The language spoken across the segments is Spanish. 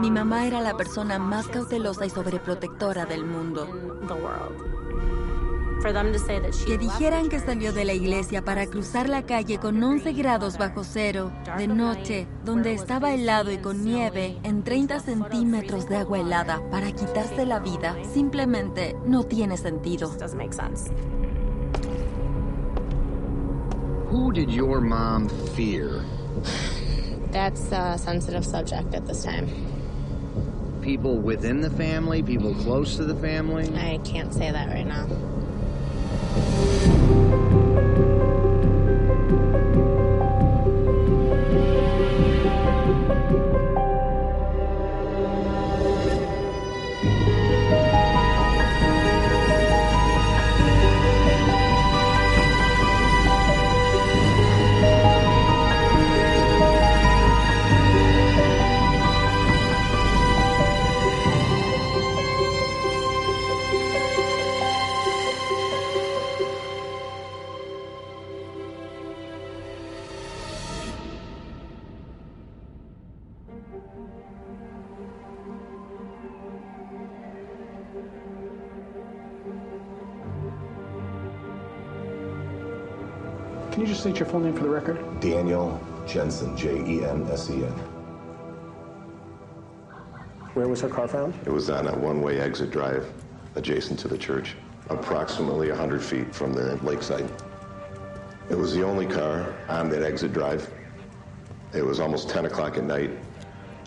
Mi mamá era la persona más cautelosa y sobreprotectora del mundo. Que dijeran que salió de la iglesia para cruzar la calle con 11 grados bajo cero, de noche, donde estaba helado y con nieve, en 30 centímetros de agua helada, para quitarse la vida, simplemente no tiene sentido. Who did your mom fear? That's a sensitive subject at this time. People within the family? People close to the family? I can't say that right now. Can you just state your full name for the record? Daniel Jensen, Jensen. Where was her car found? It was on a one-way exit drive adjacent to the church, approximately 100 feet from the lakeside. It was the only car on that exit drive. It was almost 10 o'clock at night.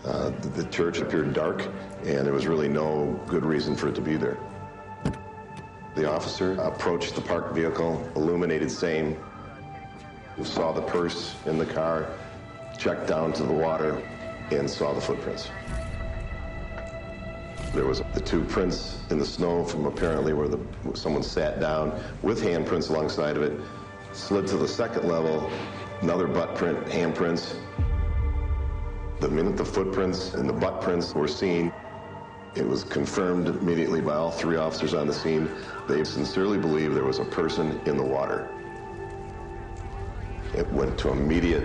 The church appeared dark, and there was really no good reason for it to be there. The officer approached the parked vehicle, illuminated sane, saw the purse in the car, checked down to the water, and saw the footprints. There was the two prints in the snow from apparently where someone sat down with handprints alongside of it, slid to the second level, another butt print, handprints. The minute the footprints and the butt prints were seen, it was confirmed immediately by all three officers on the scene. They sincerely believed there was a person in the water. It went to immediate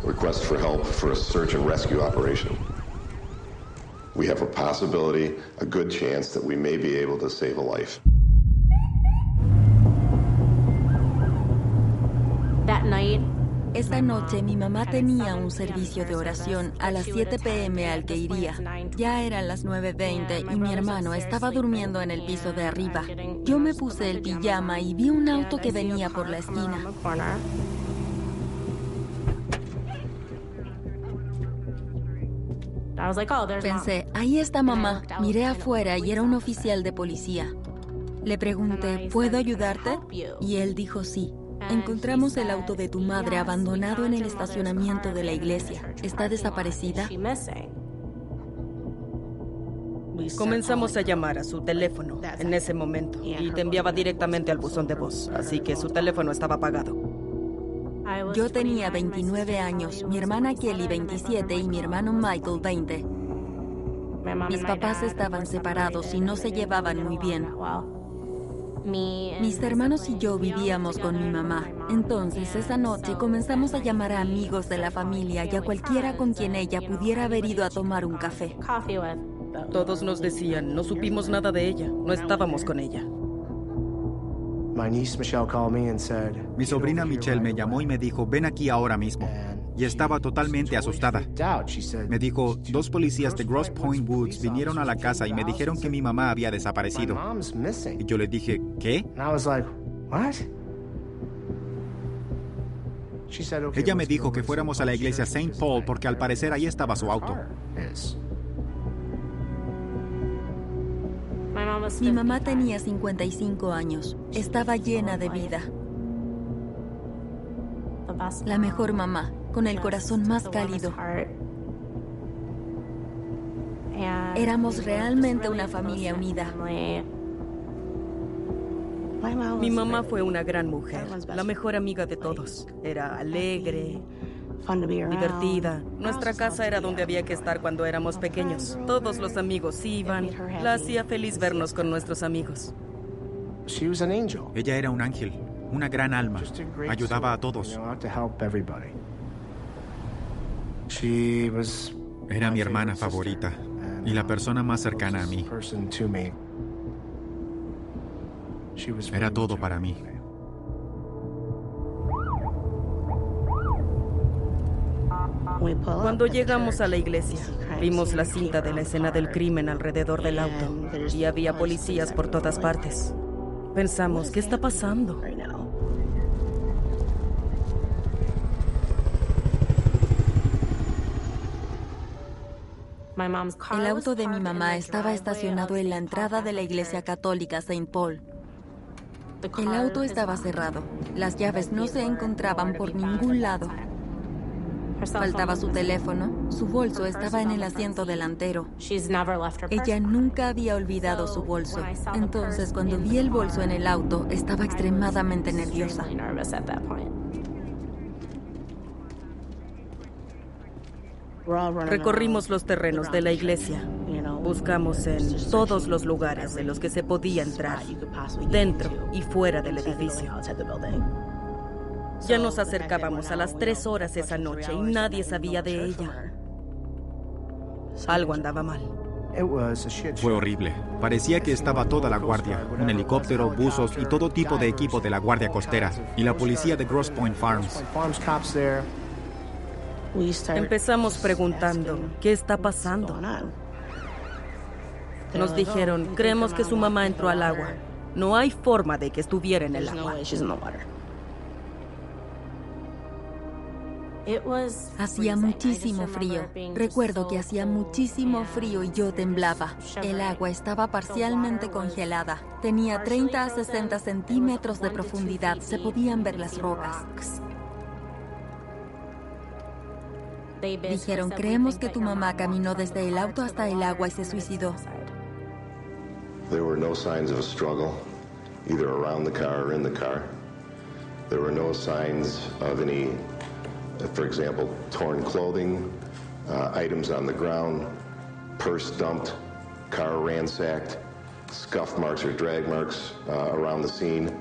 request for help for a search and rescue operation. We have a possibility, a good chance that we may be able to save a life. That night, esta noche mi mamá tenía un servicio de oración a las 7 p.m. al que iría. Ya eran las 9:20 y mi hermano estaba durmiendo en el piso de arriba. Yo me puse el pijama y vi un auto que venía por la esquina. Pensé, ahí está mamá. Miré afuera y era un oficial de policía. Le pregunté, ¿puedo ayudarte? Y él dijo sí. Encontramos el auto de tu madre abandonado en el estacionamiento de la iglesia. ¿Está desaparecida? Comenzamos a llamar a su teléfono en ese momento y te enviaba directamente al buzón de voz, así que su teléfono estaba apagado. Yo tenía 29 años, mi hermana Kelly 27 y mi hermano Michael 20. Mis papás estaban separados y no se llevaban muy bien. Mis hermanos y yo vivíamos con mi mamá. Entonces, esa noche comenzamos a llamar a amigos de la familia y a cualquiera con quien ella pudiera haber ido a tomar un café. Todos nos decían, no supimos nada de ella, no estábamos con ella. Mi sobrina Michelle me llamó y me dijo, ven aquí ahora mismo. Y estaba totalmente asustada. Me dijo, 2 policías de Grosse Pointe Woods vinieron a la casa y me dijeron que mi mamá había desaparecido. Y yo le dije, ¿qué? Ella me dijo que fuéramos a la iglesia St. Paul porque al parecer ahí estaba su auto. Mi mamá tenía 55 años. Estaba llena de vida. La mejor mamá, con el corazón más cálido. Éramos realmente una familia unida. Mi mamá fue una gran mujer, la mejor amiga de todos. Era alegre, divertida. Nuestra casa era donde había que estar cuando éramos pequeños. Todos los amigos iban. La hacía feliz vernos con nuestros amigos. Ella era un ángel, una gran alma. Ayudaba a todos. Era mi hermana favorita. Y la persona más cercana a mí. Era todo para mí. Cuando llegamos a la iglesia, vimos la cinta de la escena del crimen alrededor del auto y había policías por todas partes. Pensamos, ¿qué está pasando? El auto de mi mamá estaba estacionado en la entrada de la iglesia católica St. Paul. El auto estaba cerrado. Las llaves no se encontraban por ningún lado. Faltaba su teléfono. Su bolso estaba en el asiento delantero. Ella nunca había olvidado su bolso. Entonces, cuando vi el bolso en el auto, estaba extremadamente nerviosa. Recorrimos los terrenos de la iglesia. Buscamos en todos los lugares en los que se podía entrar, dentro y fuera del edificio. Ya nos acercábamos a las 3 horas esa noche y nadie sabía de ella. Algo andaba mal. Fue horrible. Parecía que estaba toda la guardia, un helicóptero, buzos y todo tipo de equipo de la Guardia Costera y la policía de Grosse Pointe Farms. Empezamos preguntando, ¿qué está pasando? Nos dijeron, creemos que su mamá entró al agua. No hay forma de que estuviera en el agua. Hacía muchísimo frío. Recuerdo que hacía muchísimo frío y yo temblaba. El agua estaba parcialmente congelada. Tenía 30 a 60 centímetros de profundidad. Se podían ver las rocas. Dijeron, creemos que tu mamá caminó desde el auto hasta el agua y se suicidó. There were no signs of a struggle, either around the car or in the car. There were no signs of any, for example, torn clothing, items on the ground, purse dumped, car ransacked, scuff marks or drag marks around the scene,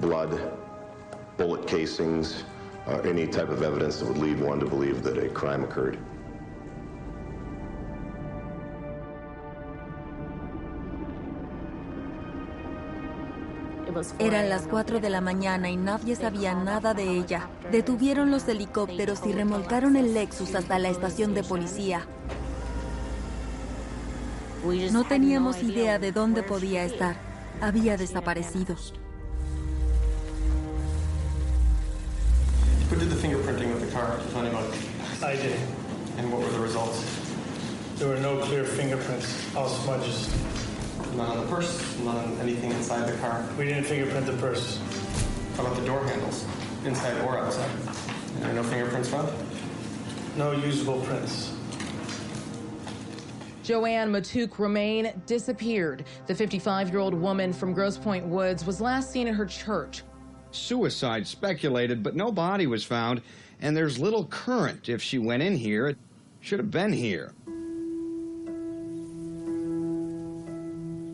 blood, bullet casings, any type of evidence that would lead one to believe that a crime occurred. Eran las 4 de la mañana y nadie sabía nada de ella. Detuvieron los helicópteros y remolcaron el Lexus hasta la estación de policía. No teníamos idea de dónde podía estar. Había desaparecido. Who did the fingerprinting of the car, if anyone? I did. And what were the results? There were no clear fingerprints, all smudges. None on the purse, none on anything inside the car. We didn't fingerprint the purse. How about the door handles, inside or outside? There are no fingerprints found? No usable prints. Joanne Matouk Romaine disappeared. The 55-year-old woman from Grosse Pointe Woods was last seen at her church. Suicide speculated, but no body was found, and there's little current. If she went in here, it should have been here.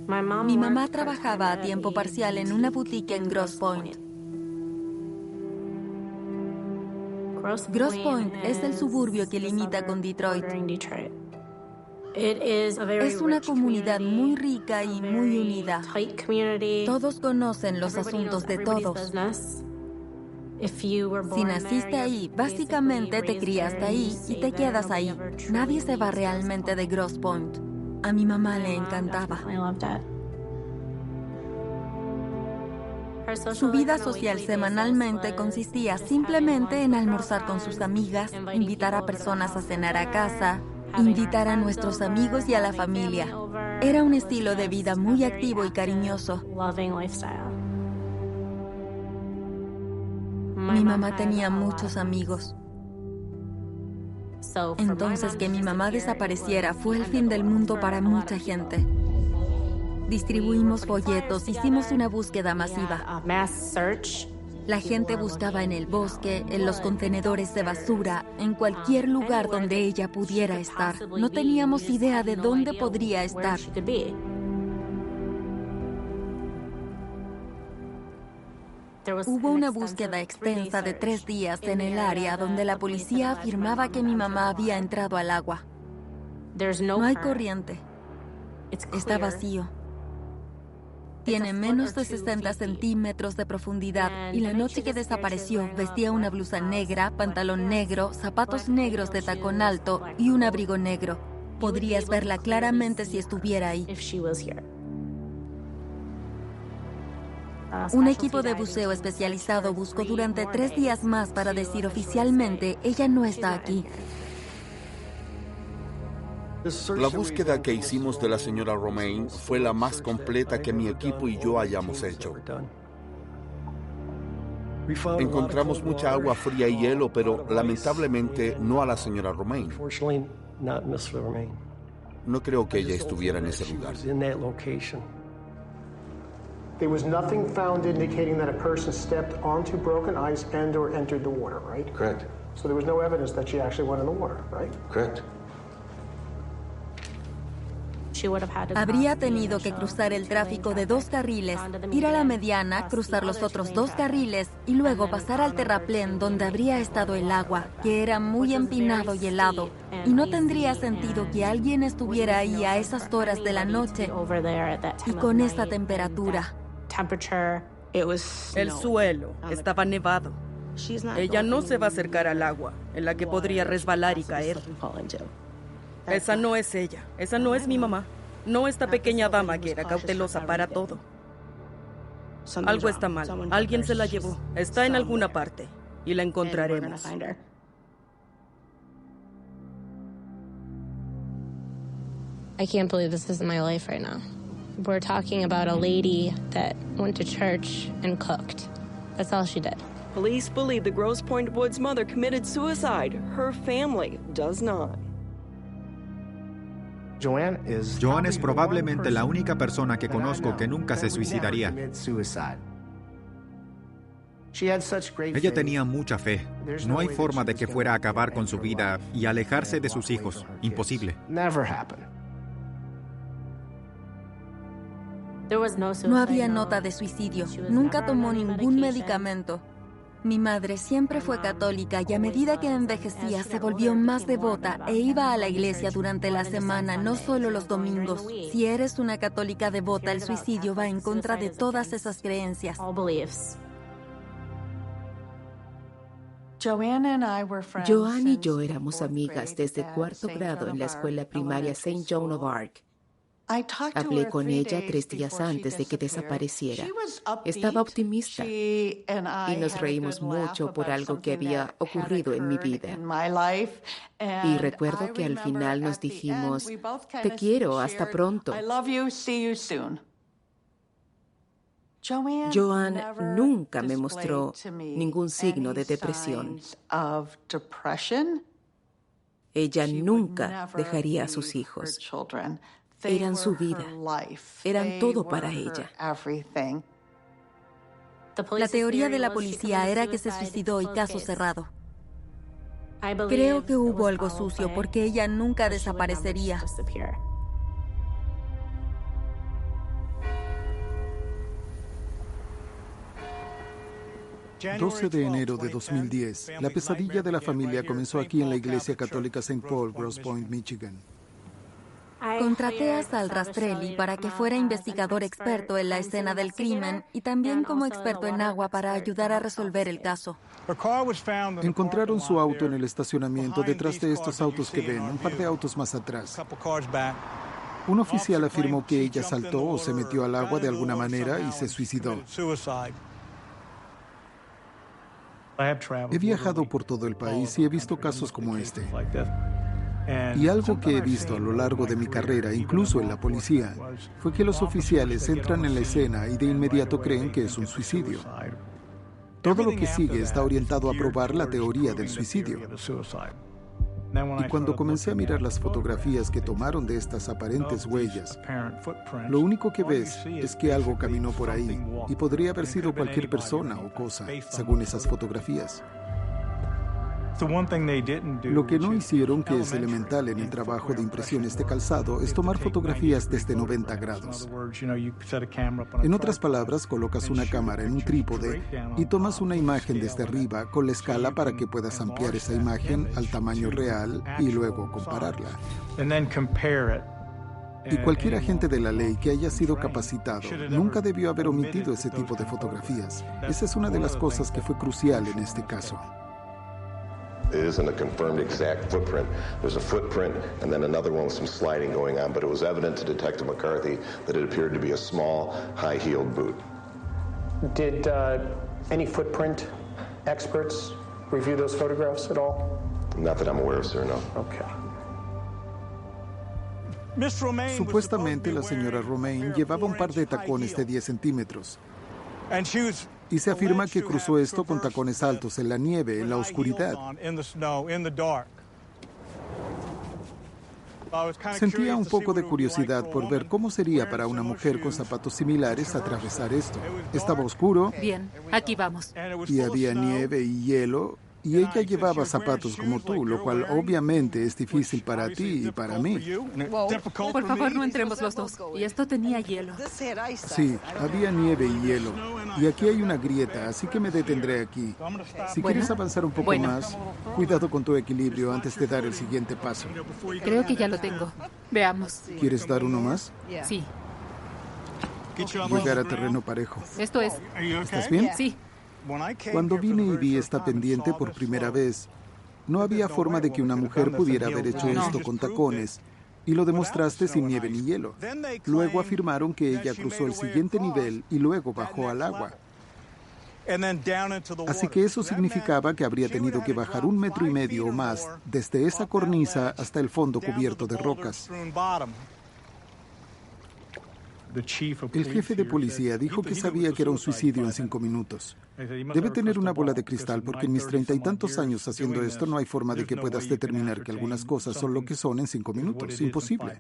Mi mamá trabajaba a tiempo parcial en una boutique en Grosse Pointe. Grosse Pointe es el suburbio que limita con Detroit. Es una comunidad muy rica y muy unida. Todos conocen los asuntos de todos. Si naciste ahí, básicamente te criaste ahí y te quedas ahí. Nadie se va realmente de Grosse Pointe. A mi mamá le encantaba. Su vida social semanalmente consistía simplemente en almorzar con sus amigas, invitar a personas a cenar a casa, invitar a nuestros amigos y a la familia. Era un estilo de vida muy activo y cariñoso. Mi mamá tenía muchos amigos. Entonces, que mi mamá desapareciera fue el fin del mundo para mucha gente. Distribuimos folletos, hicimos una búsqueda masiva. La gente buscaba en el bosque, en los contenedores de basura, en cualquier lugar donde ella pudiera estar. No teníamos idea de dónde podría estar. Hubo una búsqueda extensa de 3 días en el área donde la policía afirmaba que mi mamá había entrado al agua. No hay corriente. Está vacío. Tiene menos de 60 centímetros de profundidad y la noche que desapareció vestía una blusa negra, pantalón negro, zapatos negros de tacón alto y un abrigo negro. Podrías verla claramente si estuviera ahí. Un equipo de buceo especializado buscó durante 3 días más para decir oficialmente, ella no está aquí. La búsqueda que hicimos de la señora Romain fue la más completa que mi equipo y yo hayamos hecho. Encontramos mucha agua fría y hielo, pero lamentablemente no a la señora Romain. No creo que ella estuviera en ese lugar. There was nothing found indicating that a person stepped onto broken ice and/or entered the water, right? Correct. So there was no evidence that she actually went in the water, right? Correct. Habría tenido que cruzar el tráfico de 2 carriles, ir a la mediana, cruzar los otros 2 carriles y luego pasar al terraplén donde habría estado el agua, que era muy empinado y helado. Y no tendría sentido que alguien estuviera ahí a esas horas de la noche y con esa temperatura. El suelo estaba nevado. Ella no se va a acercar al agua, en la que podría resbalar y caer. Esa no es ella. Esa no es mi mamá. No esta pequeña dama que era cautelosa para todo. Algo está mal. Alguien se la llevó. Está en alguna parte. Y la encontraremos. I can't believe this is my life right now. We're talking about a lady that went to church and cooked. That's all she did. Police believe the Grosse Pointe Woods mother committed suicide. Her family does not. Joanne es probablemente la única persona que conozco que nunca se suicidaría. Ella tenía mucha fe. No hay forma de que fuera a acabar con su vida y alejarse de sus hijos. Imposible. No había nota de suicidio. Nunca tomó ningún medicamento. Mi madre siempre fue católica y a medida que envejecía se volvió más devota e iba a la iglesia durante la semana, no solo los domingos. Si eres una católica devota, el suicidio va en contra de todas esas creencias. Joanne y yo éramos amigas desde 4º grado en la escuela primaria St. Joan of Arc. Hablé con ella 3 días antes de que desapareciera. Estaba optimista y nos reímos mucho por algo que había ocurrido en mi vida. Y recuerdo que al final nos dijimos, te quiero, hasta pronto. Joanne nunca me mostró ningún signo de depresión. Ella nunca dejaría a sus hijos. Eran su vida. Eran todo para ella. La teoría de la policía era que se suicidó y caso cerrado. Creo que hubo algo sucio porque ella nunca desaparecería. 12 de enero de 2010, la pesadilla de la familia comenzó aquí en la iglesia católica St. Paul, Grosse Pointe, Michigan. Contraté a Sal Rastrelli para que fuera investigador experto en la escena del crimen y también como experto en agua para ayudar a resolver el caso. Encontraron su auto en el estacionamiento detrás de estos autos que ven, un par de autos más atrás. Un oficial afirmó que ella saltó o se metió al agua de alguna manera y se suicidó. He viajado por todo el país y he visto casos como este. Y algo que he visto a lo largo de mi carrera, incluso en la policía, fue que los oficiales entran en la escena y de inmediato creen que es un suicidio. Todo lo que sigue está orientado a probar la teoría del suicidio. Y cuando comencé a mirar las fotografías que tomaron de estas aparentes huellas, lo único que ves es que algo caminó por ahí y podría haber sido cualquier persona o cosa, según esas fotografías. Lo que no hicieron, que es elemental en el trabajo de impresiones de calzado, es tomar fotografías desde 90 grados. En otras palabras, colocas una cámara en un trípode y tomas una imagen desde arriba con la escala para que puedas ampliar esa imagen al tamaño real y luego compararla. Y cualquier agente de la ley que haya sido capacitado nunca debió haber omitido ese tipo de fotografías. Esa es una de las cosas que fue crucial en este caso. It isn't a confirmed exact footprint. There's a footprint and then another one with some sliding going on, but it was evident to Detective McCarthy that it appeared to be a small, high-heeled boot. Did any footprint experts review those photographs at all? Not that I'm aware of, sir, no. Okay. Supuestamente la señora Romain llevaba un par de tacones de 10 centímetros. Y se afirma que cruzó esto con tacones altos en la nieve, en la oscuridad. Sentía un poco de curiosidad por ver cómo sería para una mujer con zapatos similares atravesar esto. Estaba oscuro. Bien, aquí vamos. Y había nieve y hielo. Y ella llevaba zapatos como tú, lo cual obviamente es difícil para ti y para mí. Wow. Por favor, no entremos los dos. Y esto tenía hielo. Sí, había nieve y hielo. Y aquí hay una grieta, así que me detendré aquí. Si quieres avanzar un poco más, cuidado con tu equilibrio antes de dar el siguiente paso. Creo que ya lo tengo. Veamos. ¿Quieres dar uno más? Sí. Llegar a terreno parejo. Esto es. ¿Estás bien? Sí. Cuando vine y vi esta pendiente por primera vez, no había forma de que una mujer pudiera haber hecho esto con tacones, y lo demostraste sin nieve ni hielo. Luego afirmaron que ella cruzó el siguiente nivel y luego bajó al agua. Así que eso significaba que habría tenido que bajar 1,5 metros o más desde esa cornisa hasta el fondo cubierto de rocas. El jefe de policía dijo que sabía que era un suicidio en 5 minutos. Debe tener una bola de cristal porque en mis 30 y tantos años haciendo esto no hay forma de que puedas determinar que algunas cosas son lo que son en 5 minutos. Imposible.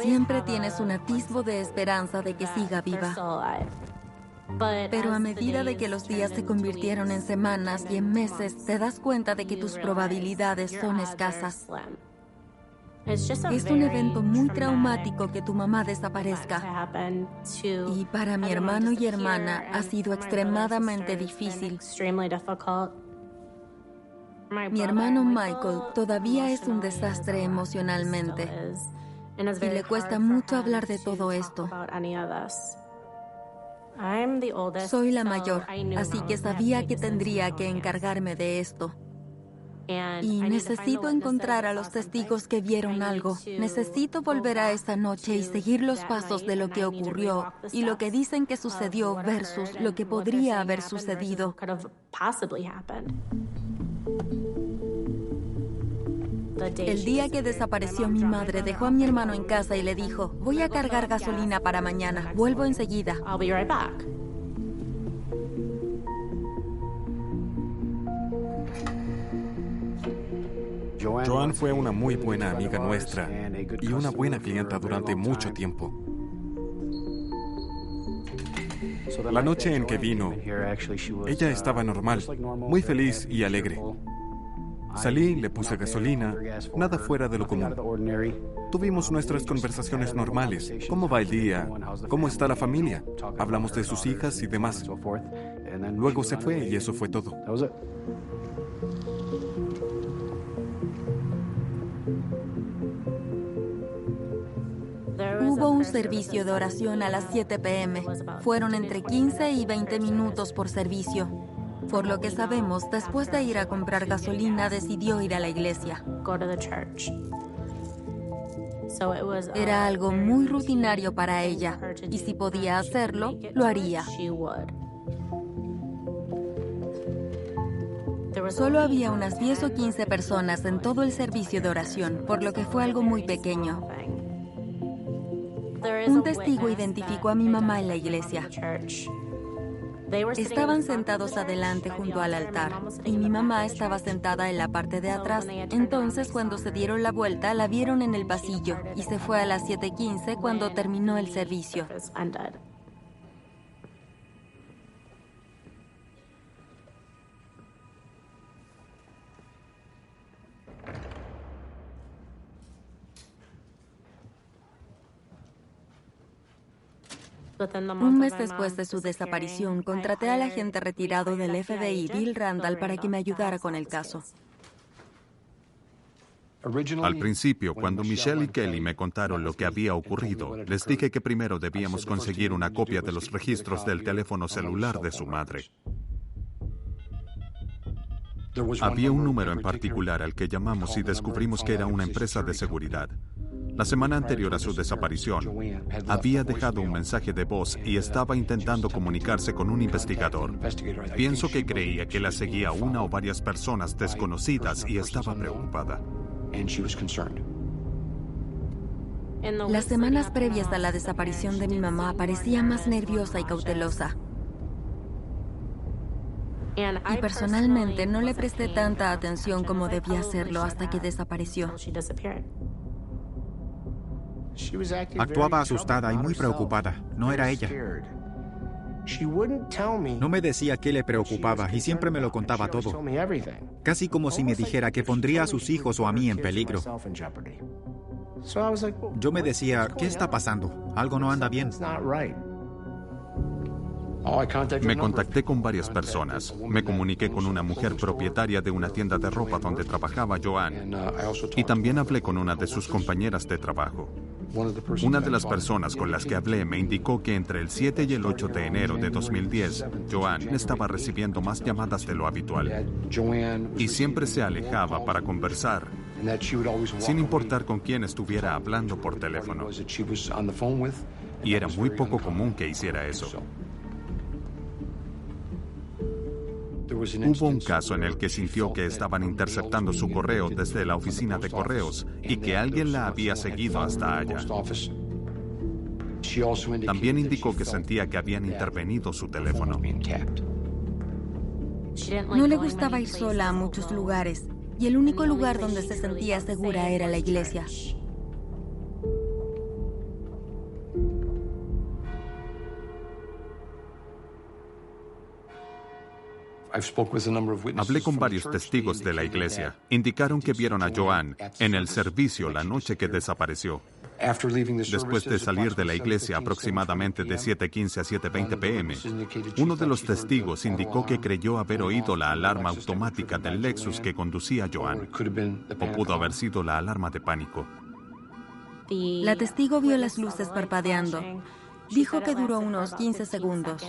Siempre tienes un atisbo de esperanza de que siga viva. Pero a medida de que los días se convirtieron en semanas y en meses, te das cuenta de que tus probabilidades son escasas. Es un evento muy traumático que tu mamá desaparezca. Y para mi hermano y hermana ha sido extremadamente difícil. Mi hermano Michael todavía es un desastre emocionalmente. Y le cuesta mucho hablar de todo esto. Soy la mayor, así que sabía que tendría que encargarme de esto. Y necesito encontrar a los testigos que vieron algo. Necesito volver a esa noche y seguir los pasos de lo que ocurrió y lo que dicen que sucedió versus lo que podría haber sucedido. El día que desapareció mi madre, dejó a mi hermano en casa y le dijo, voy a cargar gasolina para mañana, vuelvo enseguida. Joan fue una muy buena amiga nuestra y una buena clienta durante mucho tiempo. La noche en que vino, ella estaba normal, muy feliz y alegre. Salí, le puse gasolina, nada fuera de lo común. Tuvimos nuestras conversaciones normales. ¿Cómo va el día? ¿Cómo está la familia? Hablamos de sus hijas y demás. Luego se fue y eso fue todo. Hubo un servicio de oración a las 7 p.m. Fueron entre 15 y 20 minutos por servicio. Por lo que sabemos, después de ir a comprar gasolina, decidió ir a la iglesia. Era algo muy rutinario para ella, y si podía hacerlo, lo haría. Solo había unas 10 o 15 personas en todo el servicio de oración, por lo que fue algo muy pequeño. Un testigo identificó a mi mamá en la iglesia. Estaban sentados adelante junto al altar y mi mamá estaba sentada en la parte de atrás. Entonces, cuando se dieron la vuelta, la vieron en el pasillo y se fue a las 7:15 cuando terminó el servicio. Un mes después de su desaparición, contraté al agente retirado del FBI, Bill Randall, para que me ayudara con el caso. Al principio, cuando Michelle y Kelly me contaron lo que había ocurrido, les dije que primero debíamos conseguir una copia de los registros del teléfono celular de su madre. Había un número en particular al que llamamos y descubrimos que era una empresa de seguridad. La semana anterior a su desaparición, había dejado un mensaje de voz y estaba intentando comunicarse con un investigador. Pienso que creía que la seguía una o varias personas desconocidas y estaba preocupada. Las semanas previas a la desaparición de mi mamá parecía más nerviosa y cautelosa. Y personalmente no le presté tanta atención como debía hacerlo hasta que desapareció. Actuaba asustada y muy preocupada. No era ella. No me decía qué le preocupaba y siempre me lo contaba todo. Casi como si me dijera que pondría a sus hijos o a mí en peligro. Yo me decía, ¿qué está pasando? Algo no anda bien. Me contacté con varias personas. Me comuniqué con una mujer propietaria de una tienda de ropa donde trabajaba Joanne. Y también hablé con una de sus compañeras de trabajo. Una de las personas con las que hablé me indicó que entre el 7 y el 8 de enero de 2010, Joanne estaba recibiendo más llamadas de lo habitual. Y siempre se alejaba para conversar, sin importar con quién estuviera hablando por teléfono. Y era muy poco común que hiciera eso. Hubo un caso en el que sintió que estaban interceptando su correo desde la oficina de correos y que alguien la había seguido hasta allá. También indicó que sentía que habían intervenido su teléfono. No le gustaba ir sola a muchos lugares, y el único lugar donde se sentía segura era la iglesia. Hablé con varios testigos de la iglesia. Indicaron que vieron a Joanne en el servicio la noche que desapareció. Después de salir de la iglesia aproximadamente de 7:15 a 7:20 p.m., uno de los testigos indicó que creyó haber oído la alarma automática del Lexus que conducía Joanne, o pudo haber sido la alarma de pánico. La testigo vio las luces parpadeando. Dijo que duró unos 15 segundos.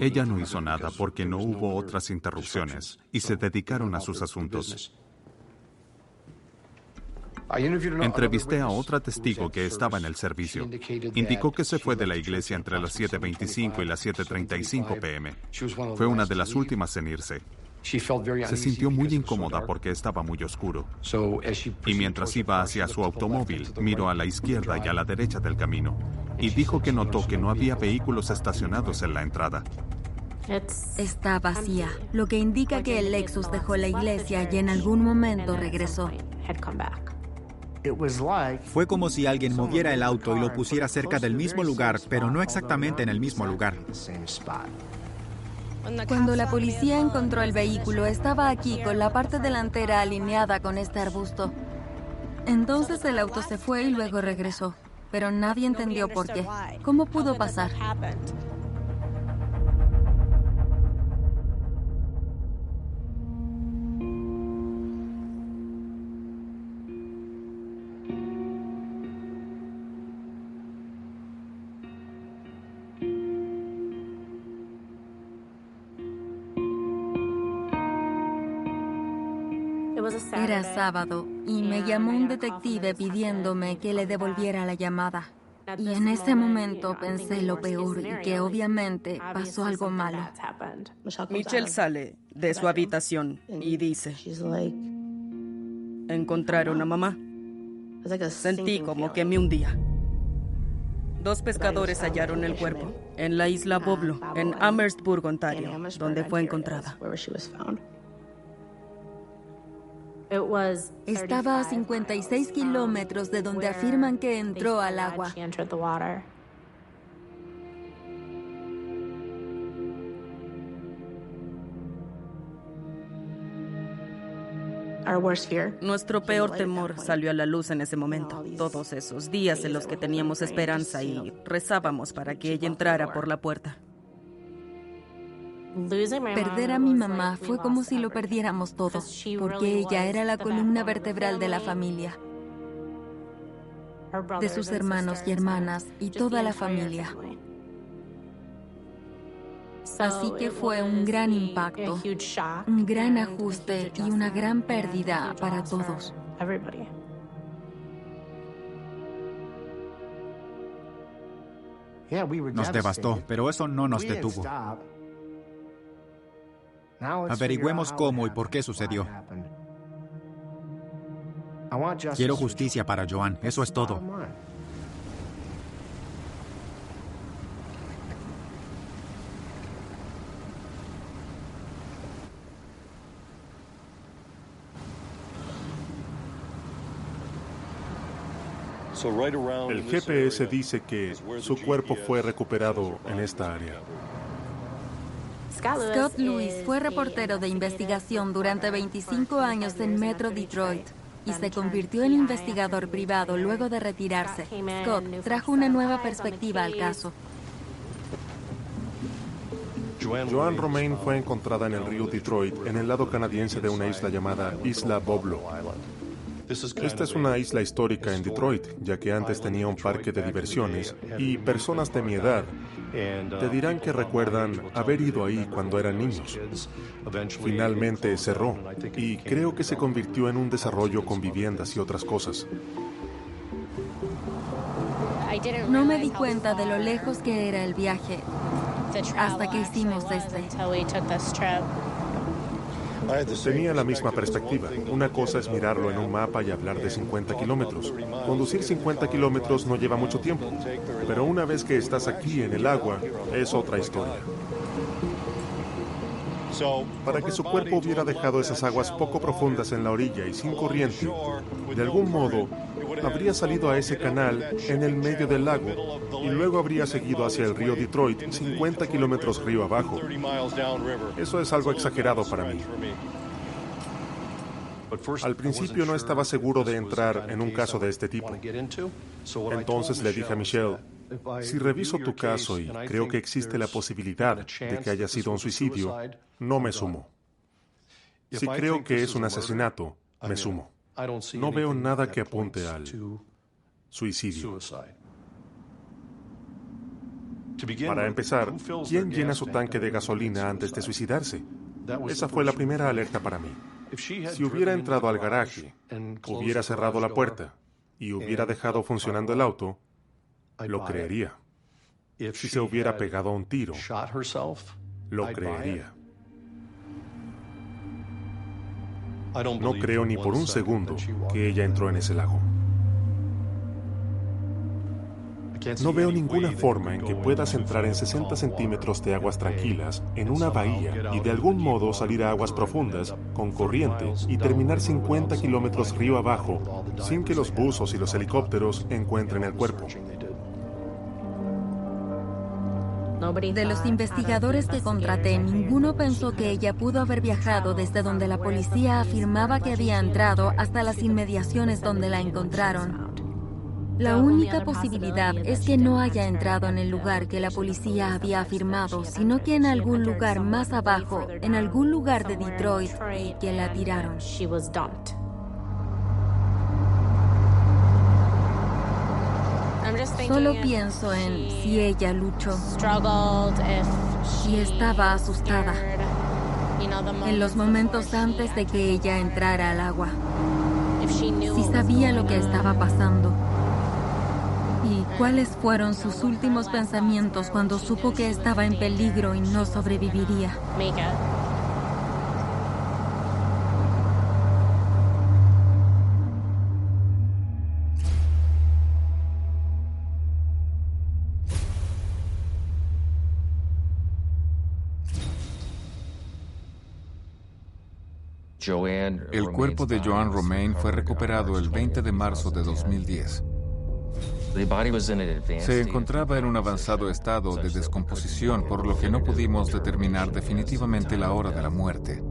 Ella no hizo nada porque no hubo otras interrupciones y se dedicaron a sus asuntos. Entrevisté a otra testigo que estaba en el servicio. Indicó que se fue de la iglesia entre las 7:25 y las 7:35 p.m. Fue una de las últimas en irse. Se sintió muy incómoda porque estaba muy oscuro. Y mientras iba hacia su automóvil, miró a la izquierda y a la derecha del camino. Y dijo que notó que no había vehículos estacionados en la entrada. Está vacía, lo que indica que el Lexus dejó la iglesia y en algún momento regresó. Fue como si alguien moviera el auto y lo pusiera cerca del mismo lugar, pero no exactamente en el mismo lugar. Cuando la policía encontró el vehículo, estaba aquí con la parte delantera alineada con este arbusto. Entonces el auto se fue y luego regresó, pero nadie entendió por qué. ¿Cómo pudo pasar? Era sábado y me llamó un detective pidiéndome que le devolviera la llamada. Y en ese momento pensé lo peor y que obviamente pasó algo malo. Michelle sale de su habitación y dice: encontraron a mamá. Sentí como que me hundía. 2 pescadores hallaron el cuerpo en la isla Boblo, en Amherstburg, Ontario, donde fue encontrada. Estaba a 56 kilómetros de donde afirman que entró al agua. Nuestro peor temor salió a la luz en ese momento. Todos esos días en los que teníamos esperanza y rezábamos para que ella entrara por la puerta. Perder a mi mamá fue como si lo perdiéramos todo, porque ella era la columna vertebral de la familia, de sus hermanos y hermanas y toda la familia. Así que fue un gran impacto, un gran ajuste y una gran pérdida para todos. Nos devastó, pero eso no nos detuvo. Averigüemos cómo y por qué sucedió. Quiero justicia para Joanne, eso es todo. El GPS dice que su cuerpo fue recuperado en esta área. Scott Lewis fue reportero de investigación durante 25 años en Metro Detroit y se convirtió en investigador privado luego de retirarse. Scott trajo una nueva perspectiva al caso. Joanne Romain fue encontrada en el río Detroit, en el lado canadiense de una isla llamada Isla Boblo. Esta es una isla histórica en Detroit, ya que antes tenía un parque de diversiones y personas de mi edad te dirán que recuerdan haber ido ahí cuando eran niños. Finalmente cerró y creo que se convirtió en un desarrollo con viviendas y otras cosas. No me di cuenta de lo lejos que era el viaje hasta que hicimos este. Tenía la misma perspectiva. Una cosa es mirarlo en un mapa y hablar de 50 kilómetros. Conducir 50 kilómetros no lleva mucho tiempo, pero una vez que estás aquí en el agua, es otra historia. Para que su cuerpo hubiera dejado esas aguas poco profundas en la orilla y sin corriente, de algún modo, habría salido a ese canal en el medio del lago y luego habría seguido hacia el río Detroit 50 kilómetros río abajo. Eso es algo exagerado para mí. Al principio no estaba seguro de entrar en un caso de este tipo. Entonces le dije a Michelle, si reviso tu caso y creo que existe la posibilidad de que haya sido un suicidio, no me sumo. Si creo que es un asesinato, me sumo. No veo nada que apunte al suicidio. Para empezar, ¿quién llena su tanque de gasolina antes de suicidarse? Esa fue la primera alerta para mí. Si hubiera entrado al garaje, hubiera cerrado la puerta y hubiera dejado funcionando el auto, lo creería. Si se hubiera pegado un tiro, lo creería. No creo ni por un segundo que ella entró en ese lago. No veo ninguna forma en que puedas entrar en 60 centímetros de aguas tranquilas, en una bahía, y de algún modo salir a aguas profundas, con corriente, y terminar 50 kilómetros río abajo, sin que los buzos y los helicópteros encuentren el cuerpo. De los investigadores que contraté, ninguno pensó que ella pudo haber viajado desde donde la policía afirmaba que había entrado hasta las inmediaciones donde la encontraron. La única posibilidad es que no haya entrado en el lugar que la policía había afirmado, sino que en algún lugar más abajo, en algún lugar de Detroit, y que la tiraron. Solo pienso en si ella luchó, si estaba asustada, en los momentos antes de que ella entrara al agua, si sabía lo que estaba pasando, y cuáles fueron sus últimos pensamientos cuando supo que estaba en peligro y no sobreviviría. El cuerpo de Joanne Romain fue recuperado el 20 de marzo de 2010. Se encontraba en un avanzado estado de descomposición, por lo que no pudimos determinar definitivamente la hora de la muerte.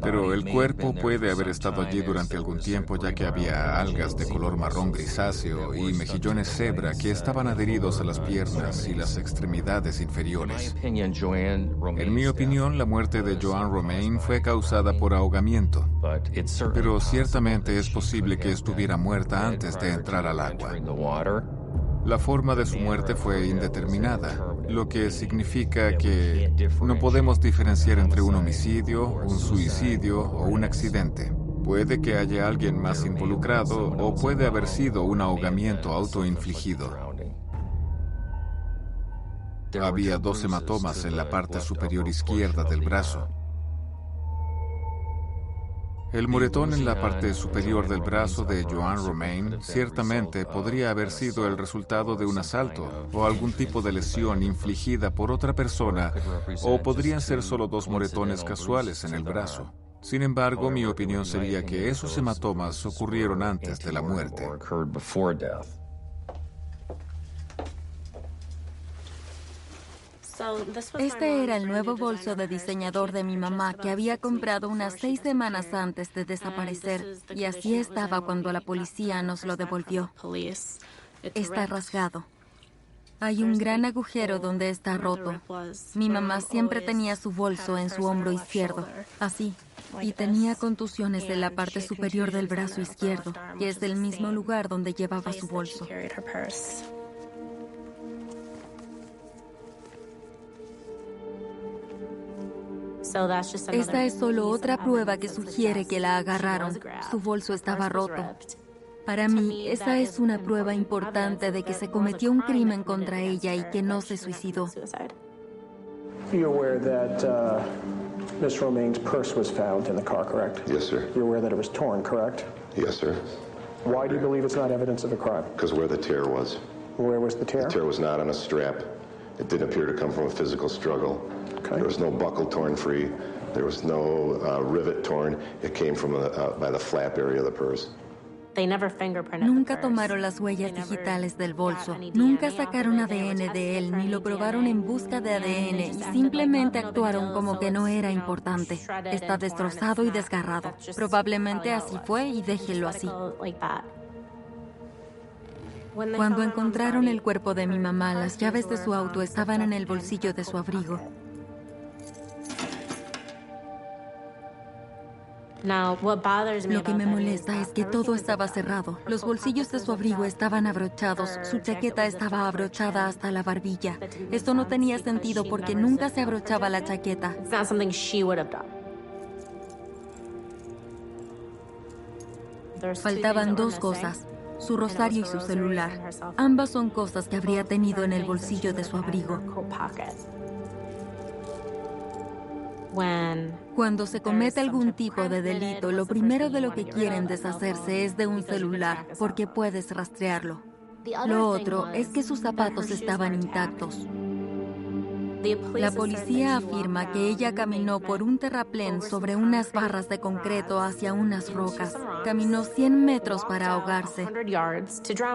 Pero el cuerpo puede haber estado allí durante algún tiempo, ya que había algas de color marrón grisáceo y mejillones cebra que estaban adheridos a las piernas y las extremidades inferiores. En mi opinión, la muerte de Joanne Romain fue causada por ahogamiento, pero ciertamente es posible que estuviera muerta antes de entrar al agua. La forma de su muerte fue indeterminada, lo que significa que no podemos diferenciar entre un homicidio, un suicidio o un accidente. Puede que haya alguien más involucrado o puede haber sido un ahogamiento autoinfligido. Había 2 hematomas en la parte superior izquierda del brazo. El moretón en la parte superior del brazo de Joanne Romain ciertamente podría haber sido el resultado de un asalto o algún tipo de lesión infligida por otra persona, o podrían ser solo 2 moretones casuales en el brazo. Sin embargo, mi opinión sería que esos hematomas ocurrieron antes de la muerte. Este era el nuevo bolso de diseñador de mi mamá que había comprado unas 6 semanas antes de desaparecer, y así estaba cuando la policía nos lo devolvió. Está rasgado. Hay un gran agujero donde está roto. Mi mamá siempre tenía su bolso en su hombro izquierdo, así, y tenía contusiones en la parte superior del brazo izquierdo, que es el mismo lugar donde llevaba su bolso. Esta es solo otra prueba que sugiere que la agarraron. Su bolso estaba roto. Para mí, esa es una prueba importante de que se cometió un crimen contra ella y que no se suicidó. You're aware that Miss Romain's purse was found in the car, correct? Yes, sir. You're aware that it was torn, correct? Yes, sir. Why do you believe it's not evidence of a crime? Because where the tear was. Where was the tear? The tear was not on a strap. It didn't appear to come from a physical struggle. Okay. There was no buckle torn free. There was no rivet torn. It came from by the flap area of the purse. Nunca tomaron las huellas digitales del bolso, nunca sacaron ADN de él, ni lo probaron en busca de ADN, y simplemente actuaron como que no era importante. Está destrozado y desgarrado. Probablemente así fue y déjenlo así. Cuando encontraron el cuerpo de mi mamá, las llaves de su auto estaban en el bolsillo de su abrigo. Lo que me molesta es que todo estaba cerrado. Los bolsillos de su abrigo estaban abrochados, su chaqueta estaba abrochada hasta la barbilla. Esto no tenía sentido porque nunca se abrochaba la chaqueta. Faltaban 2 cosas, su rosario y su celular. Ambas son cosas que habría tenido en el bolsillo de su abrigo. Cuando se comete algún tipo de delito, lo primero de lo que quieren deshacerse es de un celular, porque puedes rastrearlo. Lo otro es que sus zapatos estaban intactos. La policía afirma que ella caminó por un terraplén sobre unas barras de concreto hacia unas rocas. Caminó 100 metros para ahogarse.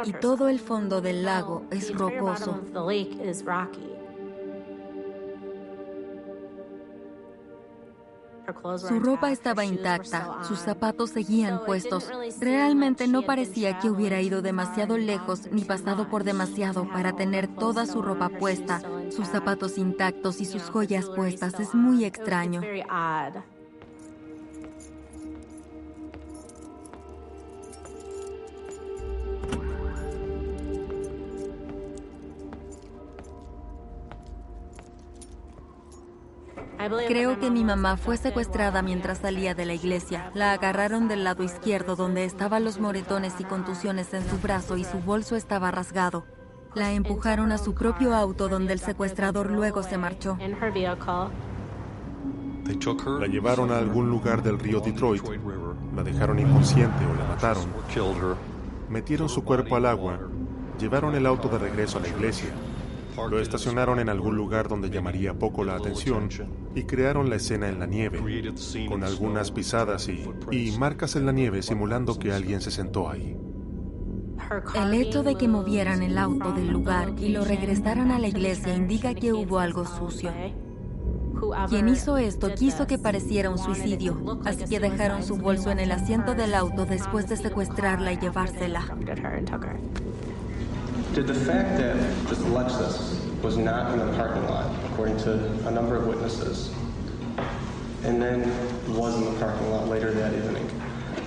Y todo el fondo del lago es rocoso. Su ropa estaba intacta, sus zapatos seguían puestos. Realmente no parecía que hubiera ido demasiado lejos ni pasado por demasiado para tener toda su ropa puesta, sus zapatos intactos y sus joyas puestas. Es muy extraño. Creo que mi mamá fue secuestrada mientras salía de la iglesia. La agarraron del lado izquierdo donde estaban los moretones y contusiones en su brazo y su bolso estaba rasgado. La empujaron a su propio auto donde el secuestrador luego se marchó. La llevaron a algún lugar del río Detroit, la dejaron inconsciente o la mataron, metieron su cuerpo al agua, llevaron el auto de regreso a la iglesia, lo estacionaron en algún lugar donde llamaría poco la atención y crearon la escena en la nieve, con algunas pisadas y marcas en la nieve simulando que alguien se sentó ahí. El hecho de que movieran el auto del lugar y lo regresaran a la iglesia indica que hubo algo sucio. Quien hizo esto quiso que pareciera un suicidio, así que dejaron su bolso en el asiento del auto después de secuestrarla y llevársela. Did the fact that this Lexus was not in the parking lot, according to a number of witnesses, and then was in the parking lot later that evening,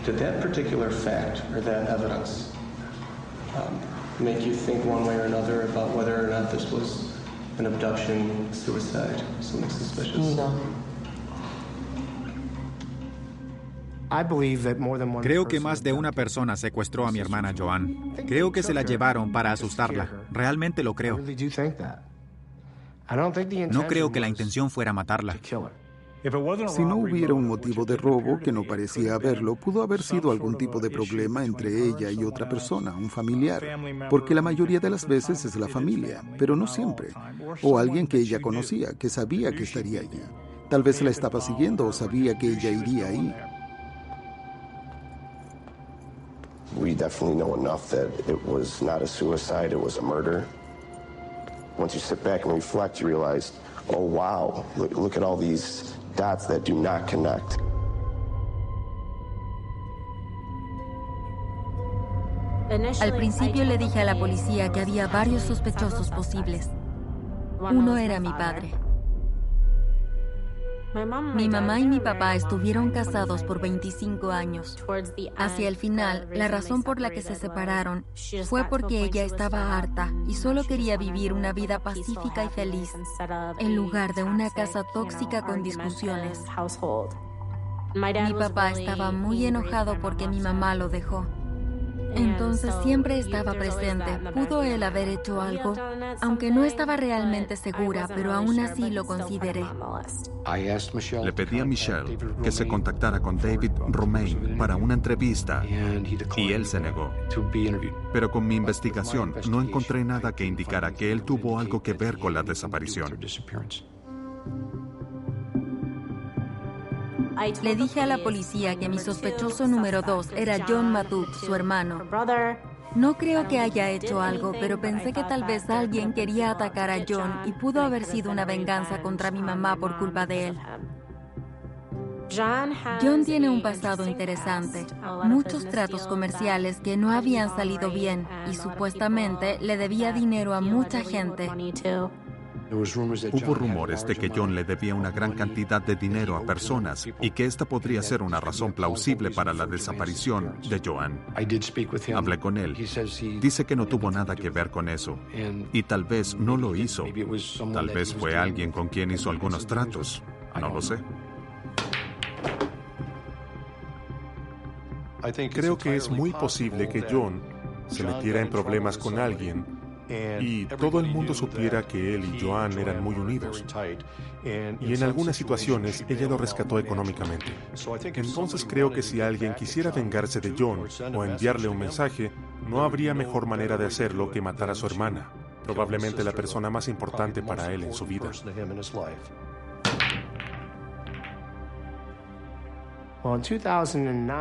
did that particular fact or that evidence make you think one way or another about whether or not this was an abduction, suicide, something suspicious? No. Creo que más de una persona secuestró a mi hermana Joan. Creo que se la llevaron para asustarla. Realmente lo creo. No creo que la intención fuera matarla. Si no hubiera un motivo de robo que no parecía haberlo, pudo haber sido algún tipo de problema entre ella y otra persona, un familiar, porque la mayoría de las veces es la familia, pero no siempre. O alguien que ella conocía, que sabía que estaría allí. Tal vez la estaba siguiendo o sabía que ella iría ahí. We definitely know enough that it was not a suicide, it was a murder. Once you sit back and reflect, you realize, oh wow, look at all these dots that do not connect. Al principio le dije a la policía que había varios sospechosos posibles. Uno era mi padre. Mi mamá y mi papá estuvieron casados por 25 años. Hacia el final, la razón por la que se separaron fue porque ella estaba harta y solo quería vivir una vida pacífica y feliz, en lugar de una casa tóxica con discusiones. Mi papá estaba muy enojado porque mi mamá lo dejó. Entonces siempre estaba presente. ¿Pudo él haber hecho algo? Aunque no estaba realmente segura, pero aún así lo consideré. Le pedí a Michelle que se contactara con David Romaine para una entrevista y él se negó. Pero con mi investigación no encontré nada que indicara que él tuvo algo que ver con la desaparición. Le dije a la policía que mi sospechoso número 2 era John Mattouk, su hermano. No creo que haya hecho algo, pero pensé que tal vez alguien quería atacar a John y pudo haber sido una venganza contra mi mamá por culpa de él. John tiene un pasado interesante, muchos tratos comerciales que no habían salido bien y supuestamente le debía dinero a mucha gente. Hubo rumores de que John le debía una gran cantidad de dinero a personas y que esta podría ser una razón plausible para la desaparición de Joan. Hablé con él. Dice que no tuvo nada que ver con eso y tal vez no lo hizo. Tal vez fue alguien con quien hizo algunos tratos. No lo sé. Creo que es muy posible que John se metiera en problemas con alguien y todo el mundo supiera que él y Joan eran muy unidos. Y en algunas situaciones ella lo rescató económicamente. Entonces creo que si alguien quisiera vengarse de John o enviarle un mensaje, no habría mejor manera de hacerlo que matar a su hermana, probablemente la persona más importante para él en su vida.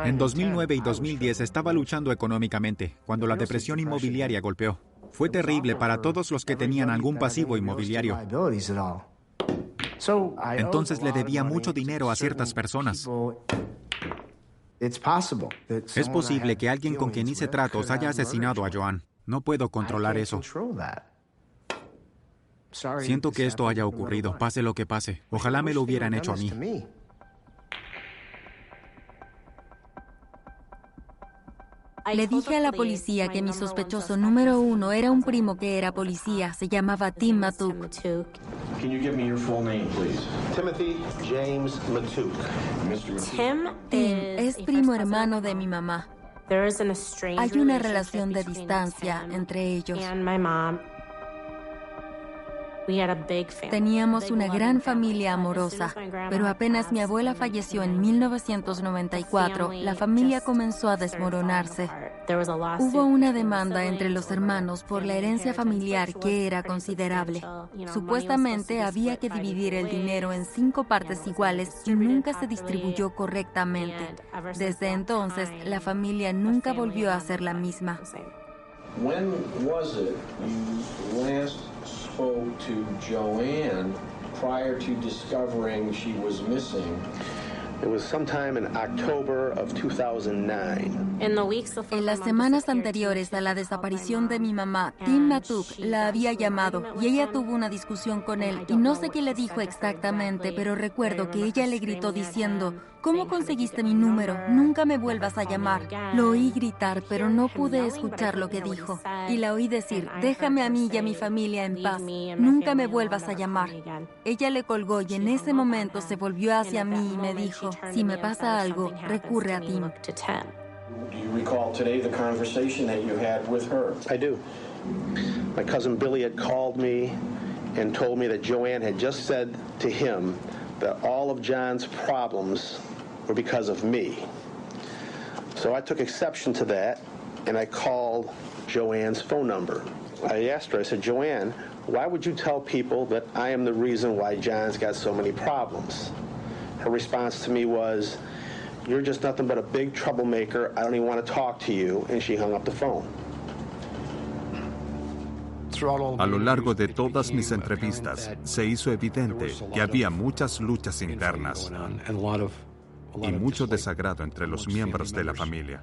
En 2009 y 2010 estaba luchando económicamente cuando la depresión inmobiliaria golpeó. Fue terrible para todos los que tenían algún pasivo inmobiliario. Entonces le debía mucho dinero a ciertas personas. Es posible que alguien con quien hice tratos haya asesinado a Joan. No puedo controlar eso. Siento que esto haya ocurrido, pase lo que pase. Ojalá me lo hubieran hecho a mí. Le dije a la policía que mi sospechoso número 1 era un primo que era policía. Se llamaba Tim Mattouk. Can you give me your full name, please? Timothy James Mattouk. Tim es primo hermano de mi mamá. Hay una relación de distancia entre ellos. Teníamos una gran familia amorosa, pero apenas mi abuela falleció en 1994, la familia comenzó a desmoronarse. Hubo una demanda entre los hermanos por la herencia familiar que era considerable. Supuestamente había que dividir el dinero en 5 partes iguales y nunca se distribuyó correctamente. Desde entonces, la familia nunca volvió a ser la misma. When was it you last spoke to Joanne prior to discovering she was missing? It was sometime in October of 2009. En las semanas anteriores a la desaparición de mi mamá, Tim Matuk la había llamado y ella tuvo una discusión con él y no sé qué le dijo exactamente, pero recuerdo que ella le gritó diciendo, ¿cómo conseguiste mi número? Nunca me vuelvas a llamar. Lo oí gritar, pero no pude escuchar lo que dijo. Y la oí decir, déjame a mí y a mi familia en paz. Nunca me vuelvas a llamar. Ella le colgó y en ese momento se volvió hacia mí y me dijo, si me pasa algo, recurre a Tim. Do you recall today the conversation that you had with her? I do. My cousin Billy had called me and told me that Joanne had just said to him that all of John's problems were because of me. So I took exception to that, and I called Joanne's phone number. I asked her, I said, Joanne, why would you tell people that I am the reason why John's got so many problems? Her response to me was, you're just nothing but a big troublemaker. I don't even want to talk to you. And she hung up the phone. A lo largo de todas mis entrevistas, se hizo evidente que había muchas luchas internas y mucho desagrado entre los miembros de la familia,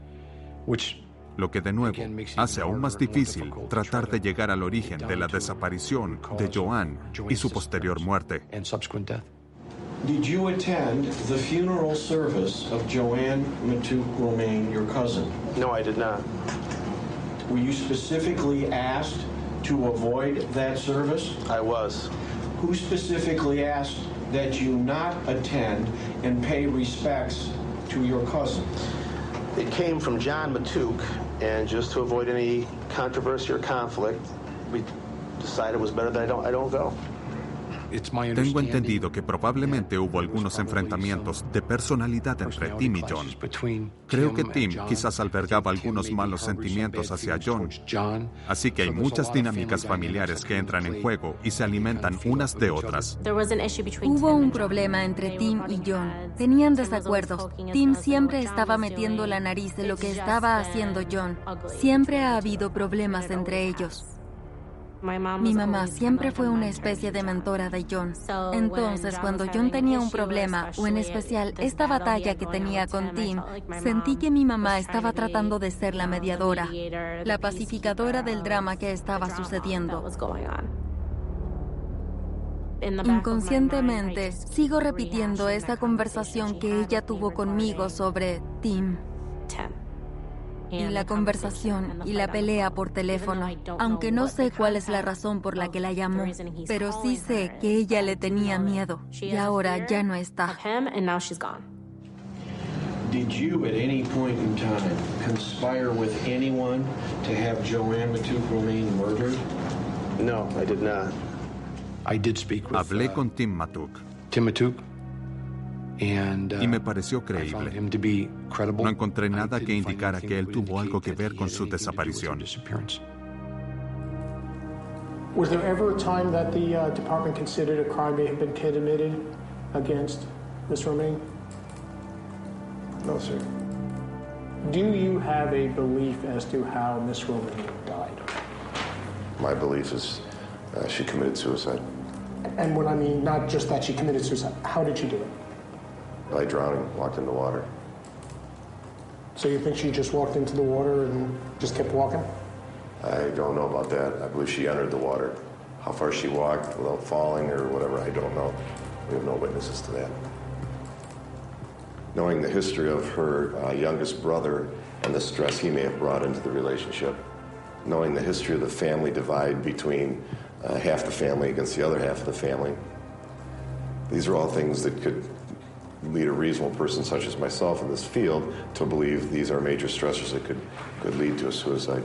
lo que de nuevo hace aún más difícil tratar de llegar al origen de la desaparición de Joanne y su posterior muerte. Did you attend the funeral service of Joanne Matuk Romain, your cousin? No, I did not. Were you specifically asked to avoid that service? I was. Who specifically asked that you not attend and pay respects to your cousin? It came from John Matuk, and just to avoid any controversy or conflict, we decided it was better that I don't go. Tengo entendido que probablemente hubo algunos enfrentamientos de personalidad entre Tim y John. Creo que Tim quizás albergaba algunos malos sentimientos hacia John, así que hay muchas dinámicas familiares que entran en juego y se alimentan unas de otras. Hubo un problema entre Tim y John. Tenían desacuerdos. Tim siempre estaba metiendo la nariz en lo que estaba haciendo John. Siempre ha habido problemas entre ellos. Mi mamá siempre fue una especie de mentora de John. Entonces, cuando John tenía un problema, o en especial esta batalla que tenía con Tim, sentí que mi mamá estaba tratando de ser la mediadora, la pacificadora del drama que estaba sucediendo. Inconscientemente, sigo repitiendo esa conversación que ella tuvo conmigo sobre Tim. Y la conversación y la pelea por teléfono, aunque no sé cuál es la razón por la que la llamó, pero sí sé que ella le tenía miedo y ahora ya no está. Did you at any point in time conspire with anyone to have Joanne Matuk Romain murdered? No, I did not. Hablé con Tim Matuk. Y me pareció creíble. No encontré nada que indicara que él tuvo algo que ver con su desaparición. Was there ever a time that the department considered a crime may have been committed against Ms. Romain? No, sir. Do you have a belief as to how Ms. Romain died? My belief is she committed suicide. And what I mean, not just that she committed suicide, how did she do it? By drowning, walked in the water. So you think she just walked into the water and just kept walking? I don't know about that. I believe she entered the water. How far she walked without falling or whatever, I don't know. We have no witnesses to that. Knowing the history of her youngest brother and the stress he may have brought into the relationship, knowing the history of the family divide between half the family against the other half of the family, these are all things that could lead a reasonable person such as myself in this field to believe these are major stressors that could lead to a suicide.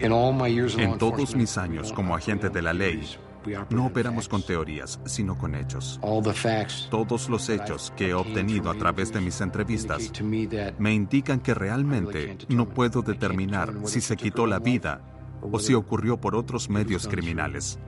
En todos mis años como agente de la ley, no operamos con teorías, sino con hechos. Todos los hechos que he obtenido a través de mis entrevistas me indican que realmente no puedo determinar si se quitó la vida o si ocurrió por otros medios criminales.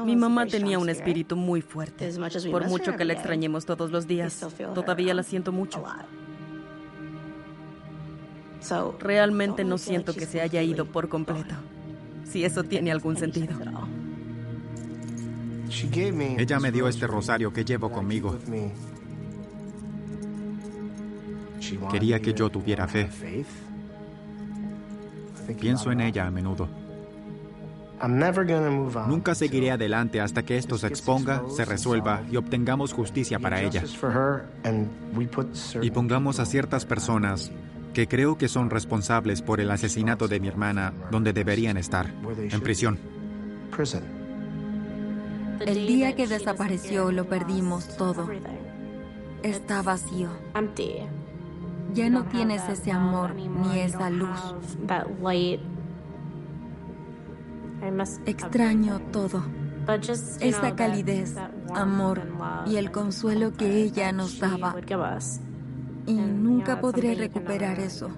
Mi mamá tenía un espíritu muy fuerte. Por mucho que la extrañemos todos los días, todavía la siento mucho. Realmente no siento que se haya ido por completo, si eso tiene algún sentido. Ella me dio este rosario que llevo conmigo. Quería que yo tuviera fe. Pienso en ella a menudo. Nunca seguiré adelante hasta que esto se exponga, se resuelva y obtengamos justicia para ella. Y pongamos a ciertas personas que creo que son responsables por el asesinato de mi hermana donde deberían estar, en prisión. El día que desapareció lo perdimos todo. Está vacío. Ya no tienes ese amor ni esa luz. Extraño todo. Esa calidez, amor y el consuelo que ella nos daba. Y nunca podré recuperar eso.